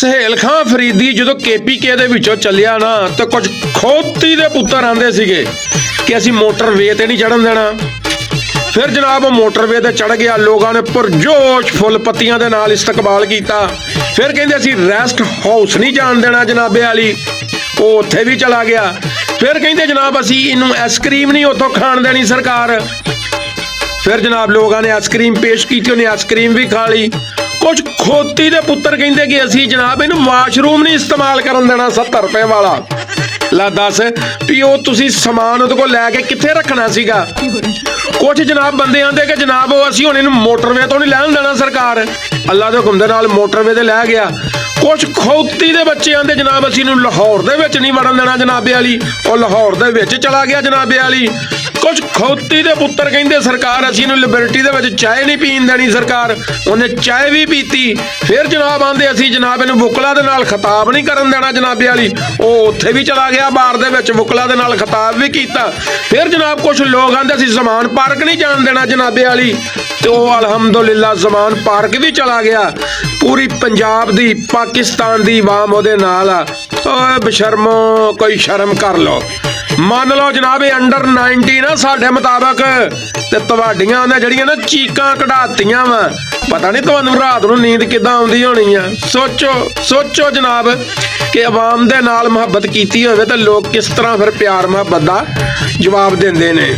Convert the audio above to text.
ਸਹੇਲ ਖਾਂ ਫਰੀਦੀ ਜਦੋਂ KPK ਦੇ ਵਿੱਚੋਂ ਚੱਲਿਆ ਨਾ ਤੇ ਕੁਝ ਖੋਤੀ ਦੇ ਪੁੱਤਰ ਆਂਦੇ ਸੀਗੇ ਕਿ ਅਸੀਂ ਮੋਟਰਵੇ ਤੇ ਨਹੀਂ ਚੜਨ ਦੇਣਾ। ਫਿਰ ਜਨਾਬ ਮੋਟਰਵੇ ਤੇ ਚੜ ਗਿਆ, ਲੋਕਾਂ ਨੇ ਪੁਰਜੋਸ਼ ਫੁੱਲ ਪੱਤੀਆਂ ਦੇ ਨਾਲ ਇਸਤਕਬਾਲ ਕੀਤਾ। ਫਿਰ ਕਹਿੰਦੇ ਅਸੀਂ ਰੈਸਟ ਹਾਊਸ ਨਹੀਂ ਜਾਣ ਦੇਣਾ ਜਨਾਬੇ ਵਾਲੀ, ਉਹ ਉੱਥੇ ਵੀ ਚਲਾ ਗਿਆ। ਫਿਰ ਕਹਿੰਦੇ ਜਨਾਬ ਅਸੀਂ ਇਹਨੂੰ ਆਈਸਕ੍ਰੀਮ ਨਹੀਂ ਉੱਥੋਂ ਖਾਣ ਦੇਣੀ ਸਰਕਾਰ। ਫਿਰ ਜਨਾਬ ਲੋਕਾਂ ਨੇ ਆਈਸਕ੍ਰੀਮ ਪੇਸ਼ ਕੀਤੀ, ਉਹਨੇ ਆਈਸਕ੍ਰੀਮ ਵੀ ਖਾ ਲਈ। ਕੁਝ ਖੋਤੀ ਦੇ ਪੁੱਤਰ ਕਹਿੰਦੇ ਕਿ ਅਸੀਂ ਜਨਾਬ ਇਹਨੂੰ ਵਾਸ਼ਰੂਮ ਨਹੀਂ ਇਸਤੇਮਾਲ ਕਰਨ ਦੇਣਾ 70 ਰੁਪਏ ਵਾਲਾ। ਲੈ ਦੱਸ ਵੀ ਉਹ ਤੁਸੀਂ ਸਮਾਨ ਉਹਦੇ ਕੋਲ ਲੈ ਕੇ ਕਿੱਥੇ ਰੱਖਣਾ ਸੀਗਾ। ਕੁਝ ਜਨਾਬ ਬੰਦੇ ਆਂਦੇ ਕਿ ਜਨਾਬ ਉਹ ਅਸੀਂ ਹੁਣ ਇਹਨੂੰ ਮੋਟਰਵੇ ਤੋਂ ਨਹੀਂ ਲੈਣ ਦੇਣਾ ਸਰਕਾਰ। ਅੱਲਾ ਦੇ ਹੁਕਮ ਦੇ ਨਾਲ ਮੋਟਰਵੇ ਤੇ ਲੈ ਗਿਆ। ਕੁਝ ਖੌਤੀ ਦੇ ਬੱਚੇ ਆਂਦੇ ਜਨਾਬ ਅਸੀਂ ਇਹਨੂੰ ਲਾਹੌਰ ਦੇ ਵਿੱਚ ਨਹੀਂ ਵੜਨ ਦੇਣਾ ਜਨਾਬੇ ਵਾਲੀ, ਉਹ ਲਾਹੌਰ ਦੇ ਵਿੱਚ ਚਲਾ ਗਿਆ ਜਨਾਬੇ ਵਾਲੀ। ਕੁਝ ਖੌਤੀ ਦੇ ਪੁੱਤਰ ਕਹਿੰਦੇ ਸਰਕਾਰ ਅਸੀਂ ਇਹਨੂੰ ਲਿਬਰਟੀ ਦੇ ਵਿੱਚ ਚਾਹ ਨਹੀਂ ਪੀਣ ਦੇਣੀ ਸਰਕਾਰ, ਉਹਨੇ ਚਾਹ ਵੀ ਪੀਤੀ। ਫਿਰ ਜਨਾਬ ਆਂਦੇ ਅਸੀਂ ਜਨਾਬ ਇਹਨੂੰ ਵੁਕਲਾ ਦੇ ਨਾਲ ਖਿਤਾਬ ਨਹੀਂ ਕਰਨ ਦੇਣਾ ਜਨਾਬੇ ਵਾਲੀ, ਉਹ ਉੱਥੇ ਵੀ ਚਲਾ ਗਿਆ ਬਾਰ ਦੇ ਵਿੱਚ, ਵੁਕਲਾ ਦੇ ਨਾਲ ਖਿਤਾਬ ਵੀ ਕੀਤਾ। ਫਿਰ ਜਨਾਬ ਕੁਝ ਲੋਕ ਆਂਦੇ ਅਸੀਂ ਜ਼ਮਾਨ ਪਾਰਕ ਨਹੀਂ ਜਾਣ ਦੇਣਾ ਜਨਾਬੇ ਵਾਲੀ, ਤੇ ਉਹ ਅਲਹਮਦੁਲਿਲਾ ਜ਼ਮਾਨ ਪਾਰਕ ਵੀ ਚਲਾ ਗਿਆ। ਪੂਰੀ ਪੰਜਾਬ ਦੀ ਪਾਕਿਸਤਾਨ ਦੀ ਆਵਾਮ ਉਹਦੇ ਨਾਲ ਆ। ਓਏ ਬਸ਼ਰਮੋ ਕੋਈ ਸ਼ਰਮ ਕਰ ਲੋ, ਮੰਨ ਲਓ ਜਨਾਬ ਇਹ ਅੰਡਰ 19 ਨਾ ਸਾਡੇ ਮੁਤਾਬਕ, ਤੇ ਤੁਹਾਡੀਆਂ ਉਹਨੇ ਜਿਹੜੀਆਂ ਨਾ ਚੀਕਾਂ ਕਢਾਤੀਆਂ ਵਾ, ਪਤਾ ਨਹੀਂ ਤੁਹਾਨੂੰ ਰਾਤ ਨੂੰ ਨੀਂਦ ਕਿੱਦਾਂ ਆਉਂਦੀ ਹੋਣੀ ਆ। ਸੋਚੋ ਜਨਾਬ ਕਿ ਆਵਾਮ ਦੇ ਨਾਲ ਮੁਹੱਬਤ ਕੀਤੀ ਹੋਵੇ ਤਾਂ ਲੋਕ ਕਿਸ ਤਰ੍ਹਾਂ ਫਿਰ ਪਿਆਰ ਮੁਹੱਬਤ ਦਾ ਜਵਾਬ ਦਿੰਦੇ ਨੇ।